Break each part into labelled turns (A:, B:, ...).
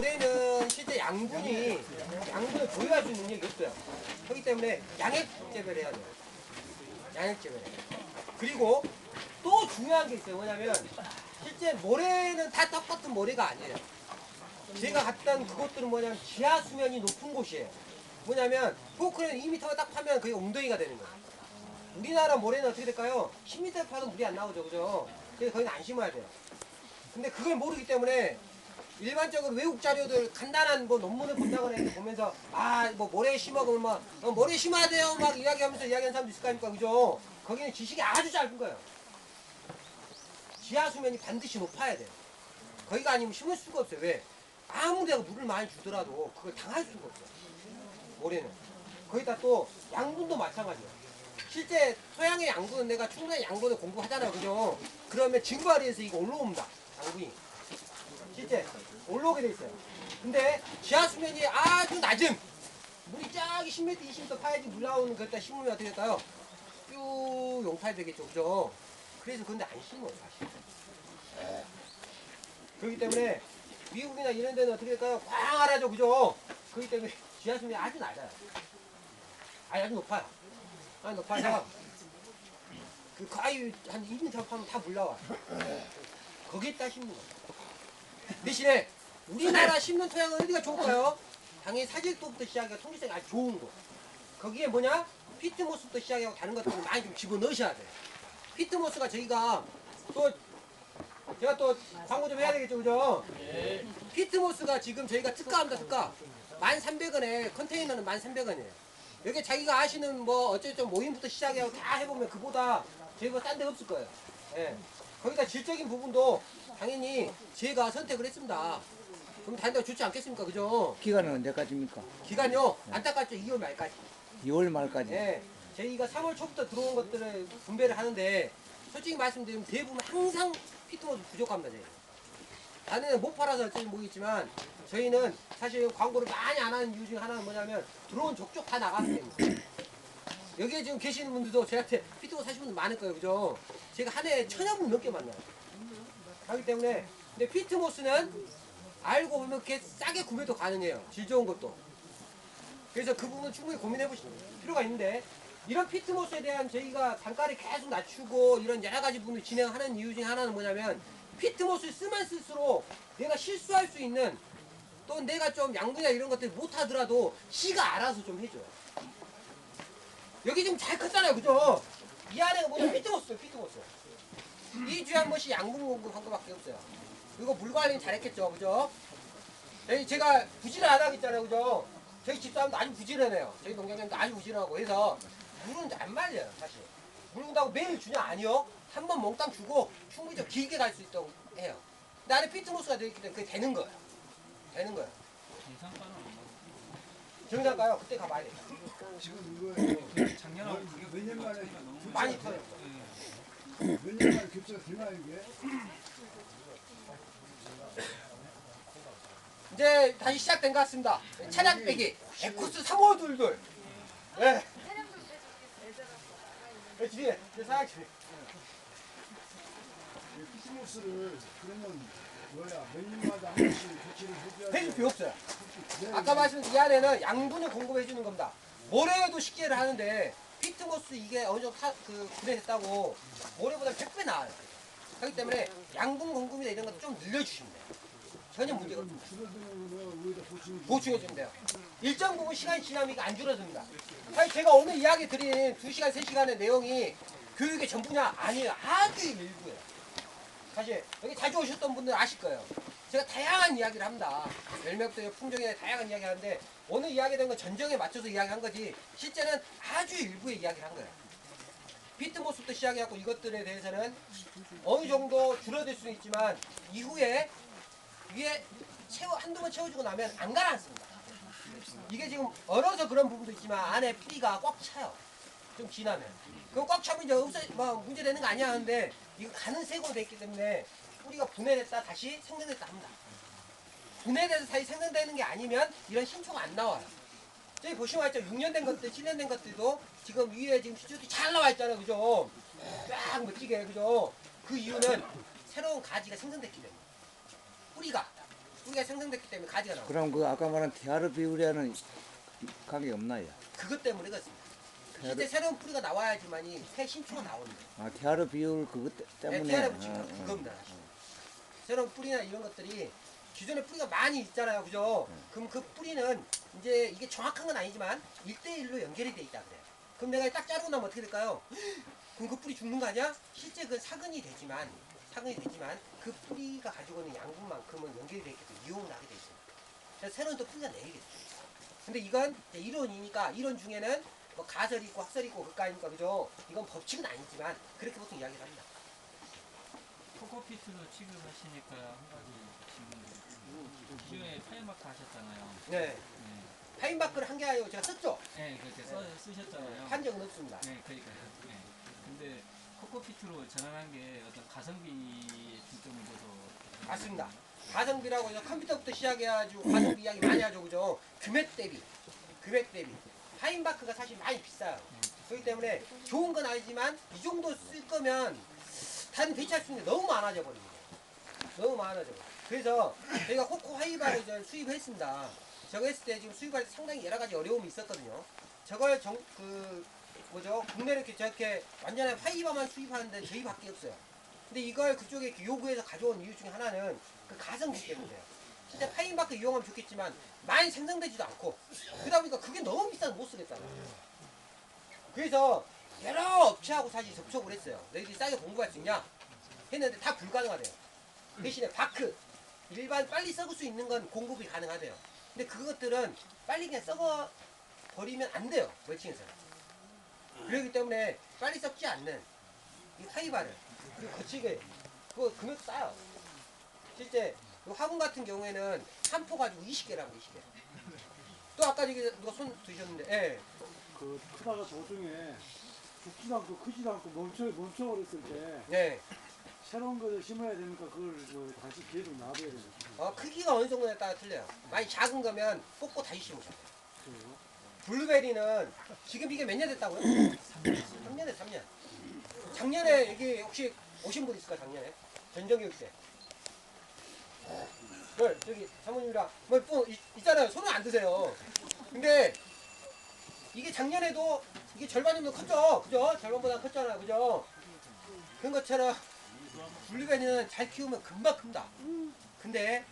A: 모래는 실제 양분을 조율할 수 있는 능력이 없어요. 그렇기 때문에 양액 재배를 해야 돼요. 양액 재배를. 그리고 또 중요한 게 있어요. 뭐냐면 실제 모래는 다 똑같은 모래가 아니에요. 제가 갔던 그곳들은 뭐냐면 지하 수면이 높은 곳이에요. 뭐냐면 포크는 2m가 딱 파면 그게 웅덩이가 되는 거예요. 우리나라 모래는 어떻게 될까요? 10m 파도 물이 안 나오죠, 그죠? 그래서 거기는 안 심어야 돼요. 근데 그걸 모르기 때문에 일반적으로 외국 자료들 간단한 뭐 논문을 본다거나 이렇게 보면서 뭐 모래 심어 그러면 막 모래 심어야 돼요 막 이야기하면서 이야기하는 사람도 있을 거 아닙니까, 그죠? 거기는 지식이 아주 짧은 거예요. 지하 수면이 반드시 높아야 돼요. 거기가 아니면 심을 수가 없어요. 왜? 아무 데가 물을 많이 주더라도 그걸 당할 수가 없어요. 모래는. 거기다 또 양분도 마찬가지예요. 실제 토양의 양분은 내가 충분히 양분을 공부하잖아요, 그죠? 그러면 증발해서 이거 올라옵니다. 양분이. 실제 올라오게 돼 있어요. 근데 지하 수면이 아주 낮은 물이 쫙 10m, 20m 파야지 물 나오는 거기다 심으면 어떻게 될까요? 쭉 용파야 되겠죠, 그죠? 그래서 근데 안 심어요, 사실. 그렇기 때문에 미국이나 이런 데는 어떻게 될까요? 광활하죠, 그죠? 그렇기 때문에 지하 수면이 아주 낮아요. 아주 높아요. 아주 높아서 그 거의 한 2m 파면 다 물 나와요. 거기에다 심는 거예요. 대신에 우리나라 심는 토양은 어디가 좋을까요? 당연히 사질도부터 시작해서 통기성이 아주 좋은 곳. 거기에 뭐냐? 피트모스부터 시작하고 다른 것들을 많이 좀 집어넣으셔야 돼요. 피트모스가 저희가 또 제가 또 광고 좀 해야 되겠죠, 그죠? 네. 피트모스가 지금 저희가 특가합니다, 특가. 1,300원에 컨테이너는 1,300원이에요. 여기 자기가 아시는 뭐 어쨌든 모임부터 시작하고 다 해보면 그보다 저희가 딴 데 없을 거예요. 예. 거기다 질적인 부분도 당연히 제가 선택을 했습니다. 그럼 다른 데가 좋지 않겠습니까, 그죠?
B: 기간은 언제까지입니까?
A: 기간요? 안타깝죠, 2월 말까지.
B: 2월 말까지.
A: 예. 저희가 3월 초부터 들어온 것들을 분배를 하는데 솔직히 말씀드리면 대부분 항상 피트모스 부족합니다, 저희. 안에는 못 팔아서 어쩔지 모르겠지만 저희는 사실 광고를 많이 안 하는 이유 중에 하나는 뭐냐면 들어온 족족 다 나가기 때문에. 여기에 지금 계시는 분들도 저한테 피트모스 사시는 분들 많을 거예요, 그죠? 제가 한 해에 1000여 분 넘게 만나요. 하기 때문에 근데 피트모스는 알고 보면 그렇게 싸게 구매도 가능해요. 질 좋은 것도. 그래서 그 부분은 충분히 고민해 보실 필요가 있는데 이런 피트모스에 대한 저희가 단가를 계속 낮추고 이런 여러 가지 부분을 진행하는 이유 중에 하나는 뭐냐면 피트모스를 쓰면 쓸수록 내가 실수할 수 있는 또 내가 좀 양분이나 이런 것들 못하더라도 지가 알아서 좀 해줘요. 여기 지금 잘 컸잖아요, 그죠? 이 안에가 뭐냐, 피트모스예요, 피트모스. 2주에 한 번씩 양분 공급한 거밖에 없어요. 그리고 물 관리는 잘했겠죠, 그죠? 여기 제가 부지런하다고 했잖아요, 그죠? 저희 집사람도 아주 부지런해요. 저희 농장님도 아주 부지런하고 해서 물은 안 말려요, 사실. 물 준다고 매일 주냐? 아니요. 한 번 몽땅 주고 충분히 좀 길게 갈 수 있도록 해요. 근데 안에 피트모스가 되어 있기 때문에 그게 되는 거예요. 되는 거예요. 정상가요? 그때 가봐야 돼요.
C: 지금 이거
D: 작년하고 가격
C: 몇 년 만에
A: 많이 터요.
C: 몇 년 만에 겹쳐가 되나 이게?
A: 이제 다시 시작된 것 같습니다. 차량 빼기. 에코스 3522. 네. 네, 뒤에. 사양 뒤에.
C: 피트모스를 그러면 뭐야 몇 년마다 한 번씩 교체를 해줘야
A: 해줄 필요 없어요.
C: 네,
A: 아까 말씀드린 이 안에는 양분을 공급해 주는 겁니다. 모래에도 식재를 하는데 피트모스 이게 어느 정도 분해됐다고 모래보다 100배 나아요. 그렇기 때문에 양분 공급이나 이런 것도 좀 늘려주시면 돼요. 전혀 문제가 없습니다.
C: 줄어드는 거 여기다
A: 보충해 주면 돼요. 일정 부분 시간이 지나면 이게 안 줄어듭니다. 사실 제가 오늘 이야기 드린 2시간, 3시간의 내용이 교육의 전부냐? 아니에요. 아주 일부예요. 사실 여기 자주 오셨던 분들 아실 거예요. 제가 다양한 이야기를 합니다. 열매부터 품종에 다양한 이야기를 하는데 오늘 이야기된 건 전정에 맞춰서 이야기한 거지 실제는 아주 일부의 이야기를 한 거예요. 피트모스부터 시작해갖고 이것들에 대해서는 어느 정도 줄어들 수는 있지만 이후에 위에 한두 번 채워주고 나면 안 가라앉습니다. 이게 지금 얼어서 그런 부분도 있지만 안에 뿌리가 꽉 차요. 좀 지나면. 그럼 꽉 차면 이제 문제 되는 거 아니야 하는데 이거 가는 색으로 돼 있기 때문에 뿌리가 분해됐다 다시 생성됐다 합니다. 분해돼서 다시 생성되는 게 아니면 이런 신초가 안 나와요. 저기 보시면 알죠? 6년 된 것들, 7년 된 것들도 지금 위에 지금 시초들이 잘 나와 있잖아요. 그죠? 쫙 멋지게. 그죠? 그 이유는 새로운 가지가 생성됐기 때문에. 뿌리가. 뿌리가 생성됐기 때문에 가지가 나옵니다.
B: 그럼 그 아까 말한 티아르 비우리아는 관계 없나요?
A: 그것 때문에 그렇습니다. 실제 새로운 뿌리가 나와야지만이 새 신초가 나오는 거예요.
B: 아 티아르 비울 그것 때문에.
A: 티아르 붙이면 그겁니다. 새로운 뿌리나 이런 것들이 기존에 뿌리가 많이 있잖아요, 그죠? 그럼 그 뿌리는 이제 이게 정확한 건 아니지만 1대1로 연결이 돼 있다 그래요. 그럼 내가 딱 자르고 나면 어떻게 될까요? 그럼 그 뿌리 죽는 거 아니야? 실제 그건 사근이 되지만 그 뿌리가 가지고 있는 양분만큼은 연결이 돼 있기 때문에 이용을 하게 돼 있습니다. 그래서 새로운 또 뿌리가 내리겠죠. 근데 이건 이제 이론이니까 이론 중에는 뭐 가설이 있고 학설이 있고 그까이니까 그죠? 이건 법칙은 아니지만 그렇게 보통 이야기를 합니다.
D: 코코피트로 취급하시니까 한 가지 질문. 기존에 파이마크 하셨잖아요.
A: 네.
D: 네.
A: 파인바크를 한 게 아니고 제가 썼죠?
D: 네, 그렇게 쓰셨잖아요.
A: 한 적은 없습니다.
D: 네, 그러니까요. 네. 근데 코코피트로 전환한 게 어떤 가성비에 중점을 둬서.
A: 맞습니다. 가성비라고 해서 컴퓨터부터 시작해가지고 가성비 이야기 많이 하죠, 그죠? 금액 대비. 파인바크가 사실 많이 비싸요. 그렇기 때문에 좋은 건 아니지만 이 정도 쓸 거면 단 배치할 수 있는 게 너무 많아져 버립니다. 너무 많아져. 그래서 저희가 코코 하이바를 이제 수입했습니다. 저거 했을 때 지금 수입할 때 상당히 여러 가지 어려움이 있었거든요. 저걸 국내로 이렇게 저렇게 완전한 하이바만 수입하는 데는 저희밖에 없어요. 근데 이걸 그쪽에 요구해서 가져온 이유 중에 하나는 그 가성비 때문이에요. 진짜 파인바크 이용하면 좋겠지만 많이 생성되지도 않고 그러다 보니까 그게 너무 비싸서 못 쓰겠잖아요. 그래서 여러 업체하고 사실 접촉을 했어요. 너희들이 싸게 공부할 수 있냐? 했는데 다 불가능하대요. 대신에 바크 일반 빨리 썩을 수 있는 건 공급이 가능하대요. 근데 그것들은 빨리 그냥 썩어 버리면 안 돼요. 멀칭해서는. 그렇기 때문에 빨리 썩지 않는 이 하이바를 그리고 거치게 그거 금액 싸요. 실제 그 화분 같은 경우에는 한 포 가지고 20개라고 20개. 또 아까 저기 누가 손 드셨는데, 예.
C: 그 크다가 도중에 죽지도 않고 크지도 않고 멈춰버렸을 때
A: 네.
C: 새로운 것을 심어야 되니까 그걸 뭐 다시 계속 놔둬야 되는
A: 크기가 어느 정도에 따라 틀려요. 많이 작은 거면 뽑고 다시 심으셔야 돼요.
C: 거예요.
A: 블루베리는 지금 이게 몇 년 됐다고요? 3년. 3년. 작년에 여기 혹시 오신 분 있을까 작년에? 전정교육 때. 저기 사모님이랑 있잖아요. 손을 안 드세요. 근데 이게 작년에도 이게 절반 정도 컸죠? 그죠? 절반보다 컸잖아요. 그죠? 그런 것처럼 블루베리는 잘 키우면 금방 큽니다. 근데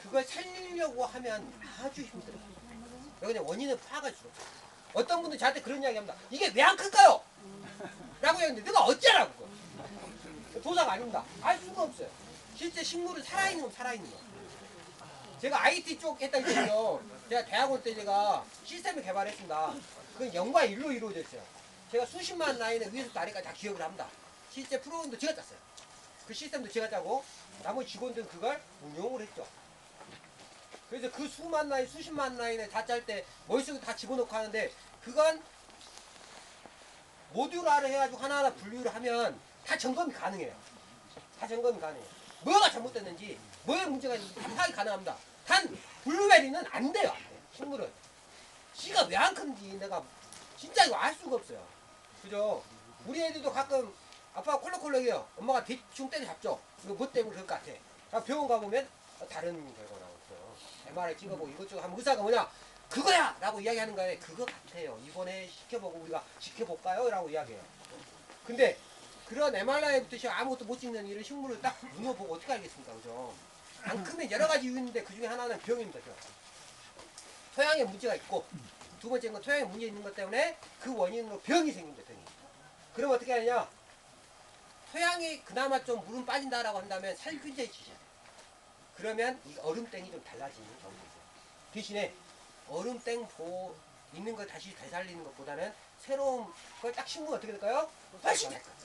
A: 그걸 살리려고 하면 아주 힘들어요. 그냥 원인은 파악할 수 없어요. 어떤 분들 저한테 그런 이야기 합니다. 이게 왜 안 클까요? 라고 했는데 내가 어쩌라고. 도사가 아닙니다. 알 수가 없어요. 실제 식물은 살아있는 건 살아있는 거. 제가 IT 쪽 했다 했거든요. 제가 대학원 때 제가 시스템을 개발했습니다. 그건 0과 1로 이루어져 있어요. 제가 수십만 라인을 위에서부터 아래까지 다 기억을 합니다. 실제 프로그램도 제가 짰어요. 그 시스템도 제가 짜고 나머지 직원들은 그걸 운용을 했죠. 그래서 그 수만 라인, 수십만 라인을 다 짤 때 머릿속에 다 집어넣고 하는데 그건 모듈화를 해가지고 하나하나 분류를 하면 다 점검이 가능해요. 다 점검이 가능해요. 뭐가 잘못됐는지, 뭐에 문제가 있는지 다 파악이 가능합니다. 단 블루베리는 안 돼요. 식물은. 씨가 왜 안 큰지 내가 진짜 이거 알 수가 없어요. 그죠? 우리 애들도 가끔 아빠가 콜록콜록해요. 엄마가 대충 때려잡죠. 이거 뭐 때문에 그럴 것 같아. 병원 가보면 다른 결과 나왔어요. MRI 찍어보고 이것저것 하면 의사가 뭐냐? 그거야! 라고 이야기하는 거에 그거 같아요. 이번에 시켜보고 우리가 지켜볼까요? 라고 이야기해요. 근데 그런 MRI부터 시작 아무것도 못 찍는 이런 식물을 딱 눈으로 보고 어떻게 알겠습니까? 그죠? 안 크면 여러 가지 이유 있는데 그 중에 하나는 병입니다. 병. 토양에 문제가 있고 두 번째는 건 토양에 문제 있는 것 때문에 그 원인으로 병이 생깁니다. 병이. 그럼 어떻게 하느냐? 토양이 그나마 좀 물은 빠진다라고 한다면 살균제 치셔야 돼요. 그러면 이 얼음땡이 좀 달라지는 경우가 있어요. 대신에 얼음땡 있는 걸 다시 되살리는 것보다는 새로운 걸 딱 심으면 어떻게 될까요? 훨씬 될 거예요.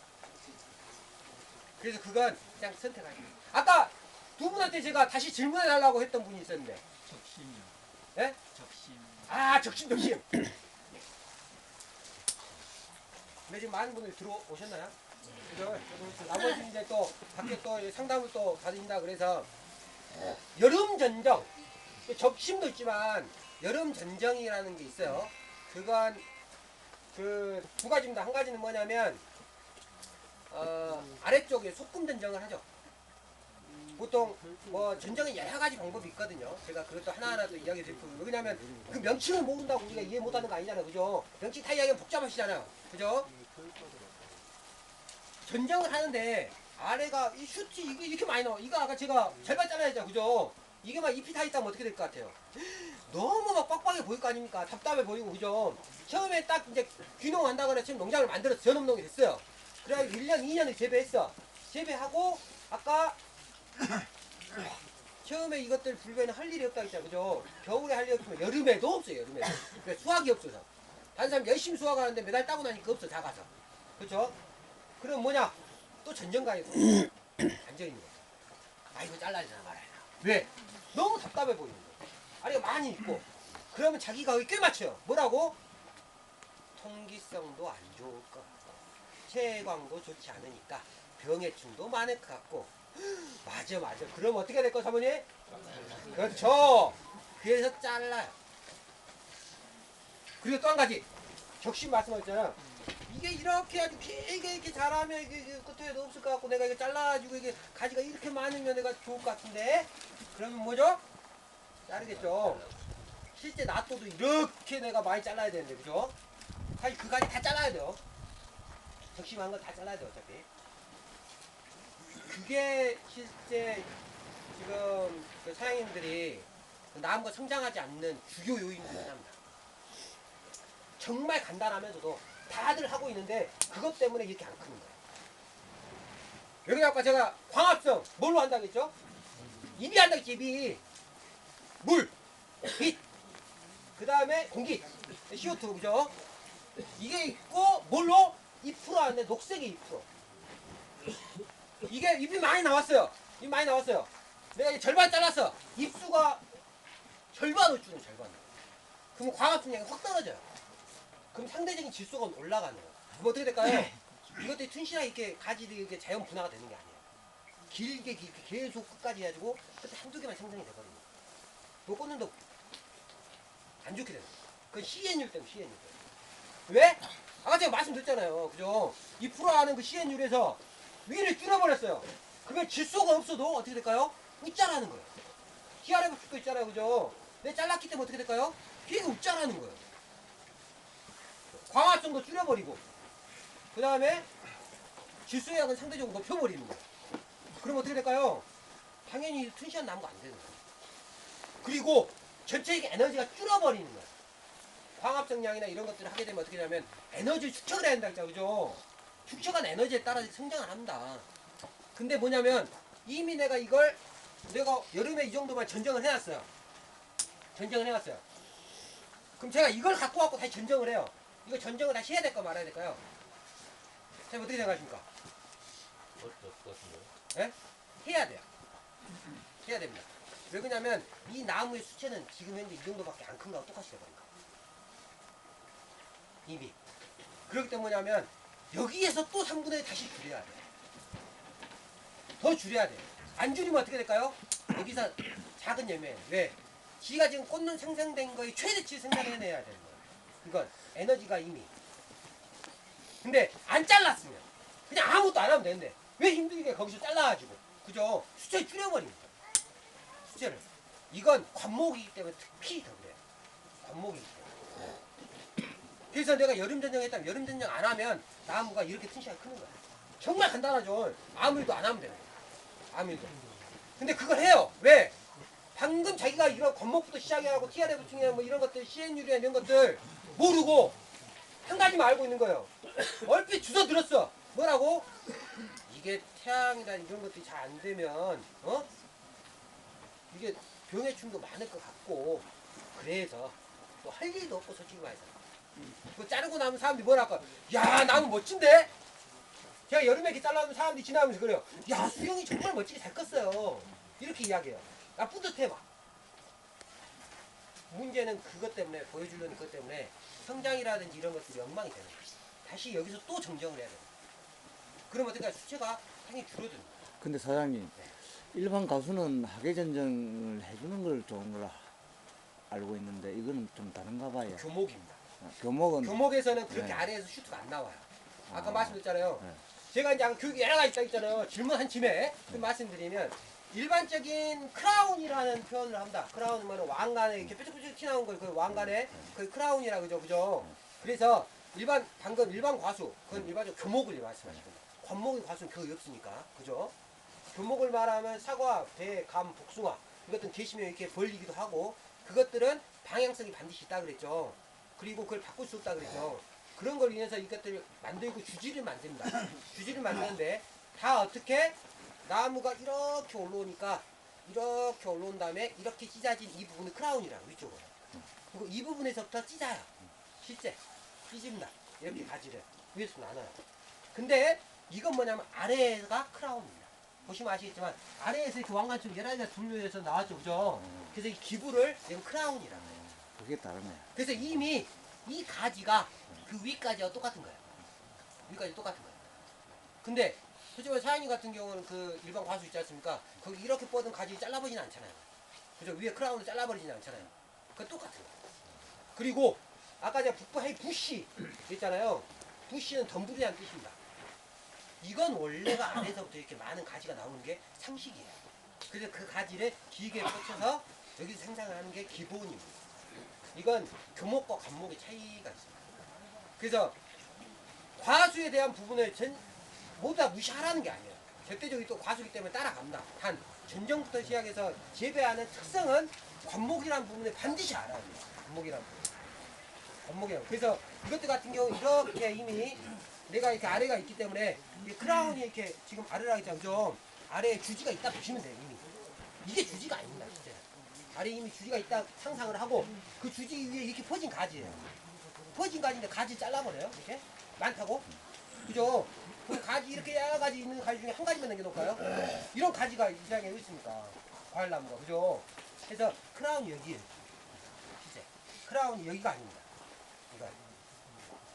A: 그래서 그건 그냥 선택하시면 돼요. 아까 두 분한테 제가 다시 질문해달라고 했던 분이 있었는데.
D: 적심이요.
A: 예?
D: 적심.
A: 아, 적심. 근데 지금 많은 분들이 들어오셨나요? 그죠? 나머지 이제 또 밖에 또 상담을 또 받으신다 그래서 여름 전정. 적심도 있지만 여름 전정이라는 게 있어요. 그건 그 두 가지입니다. 한 가지는 뭐냐면 아래쪽에 소금 전정을 하죠. 보통 뭐 전쟁은 여러 가지 방법이 있거든요. 제가 그것도 하나하나 또 이야기 드릴 거예요. 왜냐면 그 명칭을 모른다고 우리가 이해 못하는 거 아니잖아요. 그죠? 명칭 다 이야기하면 복잡하시잖아요. 그죠? 전쟁을 하는데 아래가 이 슈트 이게 이렇게 많이 나와. 이거 아까 제가 절반 잘라야죠. 그죠? 이게 막 잎이 다 있다면 어떻게 될 것 같아요? 너무 막 빡빡해 보일 거 아닙니까? 답답해 보이고, 그죠? 처음에 딱 이제 귀농한다거나 지금 농장을 만들어서 전업농이 됐어요. 그래가지고 1년, 2년을 재배했어. 재배하고, 아까 처음에 이것들 불배는 할 일이 없다 했잖아. 그죠? 겨울에 할 일이 없으면 여름에도 없어요. 여름에도. 그러니까 수확이 없어서. 다른 사람 열심히 수확하는데 매달 따고 나니까 없어. 작아서. 그죠? 그럼 뭐냐? 또 전쟁가에 앉아있는 거죠. 아, 이거 잘라야 되나 말아야 되나. 왜? 너무 답답해 보이는 거예요. 아래가 많이 있고. 그러면 자기가 여기 꽤 맞춰요. 뭐라고? 통기성도 안 좋을 것 같고, 체광도 좋지 않으니까 병해충도 많을 것 같고. 맞아. 그럼 어떻게 될 거, 사모님? 그렇죠. 그래서 잘라요. 그리고 또 한 가지. 적심 말씀하셨잖아요. 이게 이렇게 아주 길게 이렇게 자라면 이게 끝에도 없을 것 같고, 내가 이거 잘라가지고 이게 가지가 이렇게 많으면 내가 좋을 것 같은데, 그러면 뭐죠? 자르겠죠. 실제 낫또도 이렇게 내가 많이 잘라야 되는데, 그죠? 사실 그 가지 다 잘라야 돼요. 적심한 거 다 잘라야 돼요, 어차피. 그게 실제 지금 그 사장님들이 나무가 성장하지 않는 주요 요인 중 하나입니다. 정말 간단하면서도 다들 하고 있는데 그것 때문에 이렇게 안 크는 거예요. 여기 아까 제가 광합성 뭘로 한다고 했죠? 입이 한다고 했지. 입이 물, 빛, 그 다음에 공기, CO2, 그죠? 이게 있고 뭘로? 2% 하는데 녹색이 2%. 이게 잎이 많이 나왔어요. 잎 많이 나왔어요. 내가 이제 절반 잘랐어. 잎수가 절반을 주는 절반. 그럼 광합성량이 확 떨어져요. 그럼 상대적인 질소가 올라가는 거예요. 그럼 어떻게 될까요? 이것들이 튼실하게 이렇게 가지들이 이렇게 자연 분화가 되는 게 아니에요. 길게 계속 끝까지 해가지고 그때 한두 개만 생성이 돼버리는 거예요. 요거는 더 안 좋게 되는 거예요. 그건 CN율 때문에 CN율 때문에. 왜? 아까 제가 말씀드렸잖아요. 그죠? 2% 하는 그 CN율에서 위를 줄여버렸어요. 그러면 질소가 없어도 어떻게 될까요? 웃자라는 거예요. TRF 수도 있잖아요. 그죠? 내 잘랐기 때문에 어떻게 될까요? 이게 웃자라는 거예요. 광합성도 줄여버리고, 그 다음에 질소의 양은 상대적으로 높여버리는 거예요. 그럼 어떻게 될까요? 당연히 튼실한 나무가 안 되는 거예요. 그리고 전체적인 에너지가 줄어버리는 거예요. 광합성량이나 이런 것들을 하게 되면 어떻게 되냐면 에너지를 축적을 해야 된다 했죠. 그죠? 축적한 에너지에 따라 성장을 합니다. 근데 뭐냐면 이미 내가 여름에 이 정도만 전쟁을 해놨어요. 그럼 제가 이걸 갖고 다시 전쟁을 해요. 이거 전쟁을 다시 해야 될까 말아야 될까요? 선생님 어떻게 생각하십니까? 예? 해야 돼요. 해야 됩니다. 왜 그러냐면 이 나무의 수체는 지금 현재 이 정도밖에 안 큰 거하고 똑같이 돼버린다. 이미. 그렇기 때문에 뭐냐면 여기에서 또 3분의 1 다시 줄여야 돼. 더 줄여야 돼. 안 줄이면 어떻게 될까요? 여기서 작은 열매. 왜? 지가 지금 꽃눈 생성된 거의 최대치 생산해내야 되는 거예요. 그건 에너지가 이미. 근데 안 잘랐으면 그냥 아무것도 안 하면 되는데 왜 힘들게 거기서 잘라가지고, 그죠? 수치를 줄여버립니다. 수치를. 이건 관목이기 때문에 특히 더 그래요. 관목이기 때문에. 그래서 내가 여름전쟁 했다면 여름전쟁 안 하면 나무가 이렇게 튼실하게 크는 거야. 정말 간단하죠. 아무 일도 안 하면 되는 거야. 아무 일도. 근데 그걸 해요. 왜? 방금 자기가 이런 관목부터 시작해가지고 TRF 중에 뭐 이런 것들, CN율이나 이런 것들 모르고 한 가지만 알고 있는 거예요. 얼핏 주워 들었어. 뭐라고? 이게 태양이나 이런 것들이 잘 안 되면, 이게 병해충도 많을 것 같고, 그래서 또 할 일도 없고, 솔직히 말해서. 그거 자르고 나면 사람들이 뭐라 할까? 야, 나무 멋진데? 제가 여름에 이렇게 잘라놓으면 사람들이 지나가면서 그래요. 야, 수영이 정말 멋지게 잘 컸어요. 이렇게 이야기해요. 나 뿌듯해 막. 문제는 그것 때문에, 보여주려는 것 때문에 성장이라든지 이런 것들이 엉망이 되는 거예요. 다시 여기서 또 정정을 해야 돼요. 그럼 어떡해? 수채가 당연히 줄어드는 거예요.
B: 근데 사장님, 일반 가수는 하계전쟁을 해주는 걸 좋은 걸 알고 있는데 이거는 좀 다른가 봐요.
A: 교목입니다.
B: 교목은
A: 교목에서는 그렇게
B: 네.
A: 아래에서 슈트가 안 나와요. 아까 말씀드렸잖아요.
B: 네.
A: 제가 이제 교육이 여러 가지 있다 했잖아요. 질문 한 침에 그 말씀드리면 일반적인 크라운이라는 표현을 합니다. 크라운은 왕관에 이렇게 뾰족뾰족 튀어나온 걸 그 왕관에 그 크라운이라 그죠, 그죠? 그래서 방금 일반 과수, 그건 일반적 교목을 말씀하시는 거예요. 관목의 과수는 그거 없으니까, 그죠? 교목을 말하면 사과, 배, 감, 복숭아 이것들은 계시면 이렇게 벌리기도 하고 그것들은 방향성이 반드시 있다 그랬죠. 그리고 그걸 바꿀 수 없다 그랬죠. 그런 걸 인해서 이것들을 만들고 주지를 만듭니다. 주지를 만드는데 다 어떻게 나무가 이렇게 올라오니까 이렇게 올라온 다음에 이렇게 찢어진 이 부분을 크라운이라고 위쪽으로. 그리고 이 부분에서부터 찢어요. 실제 찢습니다. 이렇게 가지를 위에서 나눠요. 근데 이건 뭐냐면 아래가 크라운입니다. 보시면 아시겠지만 아래에서 이렇게 왕관처럼 여러 가지가 분류해서 나왔죠, 그죠? 그래서 이 기부를 지금 크라운이라고 해요.
B: 그게 다르네.
A: 그래서 이미 이 가지가 그 위까지와 똑같은 거예요. 위까지 똑같은 거예요. 근데 솔직히 사장님 같은 경우는 그 일반 과수 있지 않습니까? 거기 이렇게 뻗은 가지 잘라버리진 않잖아요. 그죠? 위에 크라운을 잘라버리진 않잖아요. 그건 똑같은 거예요. 그리고 아까 제가 부시 있잖아요. 부시는 덤불이라는 뜻입니다. 이건 원래가 안에서부터 이렇게 많은 가지가 나오는 게 상식이에요. 그래서 그 가지를 길게 뻗쳐서 여기서 생산을 하는 게 기본입니다. 이건 교목과 관목의 차이가 있습니다. 그래서 과수에 대한 부분을 모두 다 무시하라는 게 아니에요. 절대적으로 또 과수기 때문에 따라갑니다. 단 전정부터 시작해서 재배하는 특성은 관목이라는 부분을 반드시 알아야 돼요. 관목이라는 부분. 관목이라는. 그래서 이것들 같은 경우 이렇게 이미 내가 이렇게 아래가 있기 때문에 이 크라운이 이렇게 지금 아래라 했잖아요. 그죠? 아래에 주지가 있다 보시면 돼요. 이미. 이게 주지가 아닙니다. 진짜. 아래에 이미 주지가 있다 상상을 하고 그 주지 위에 이렇게 퍼진 가지예요. 퍼진 가지인데 가지 잘라버려요. 이렇게 많다고. 그죠? 그 가지 이렇게 여러 가지 있는 가지 중에 한 가지만 남겨놓을까요? 이런 가지가 이 세상에 어디 있습니까? 과일나무가. 그죠? 그래서 크라운이 여기에요. 실제. 크라운이 여기가 아닙니다. 이거.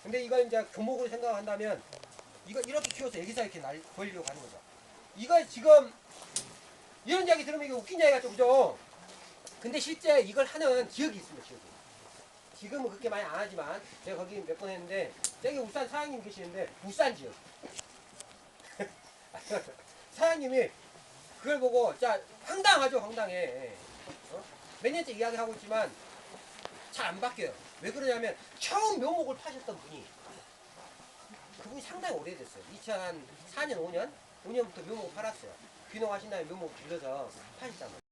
A: 근데 이걸 이제 교목으로 생각한다면 이거 이렇게 키워서 여기서 이렇게 벌리려고 하는 거죠. 이거 지금 이런 이야기 들으면 이거 웃긴 이야기 같죠, 그죠? 근데 실제 이걸 하는 지역이 있습니다, 지역이. 지금은 그렇게 많이 안 하지만 제가 거기 몇 번 했는데 저기 울산 사장님 계시는데 울산 지역 사장님이 그걸 보고 자 황당하죠, 황당해. 몇 년째 이야기하고 있지만 잘 안 바뀌어요. 왜 그러냐면 처음 묘목을 파셨던 분이 그분이 상당히 오래됐어요. 2004년 5년부터 묘목을 팔았어요. 귀농하신 다음에 묘목을 길러서 파셨단 말이에요.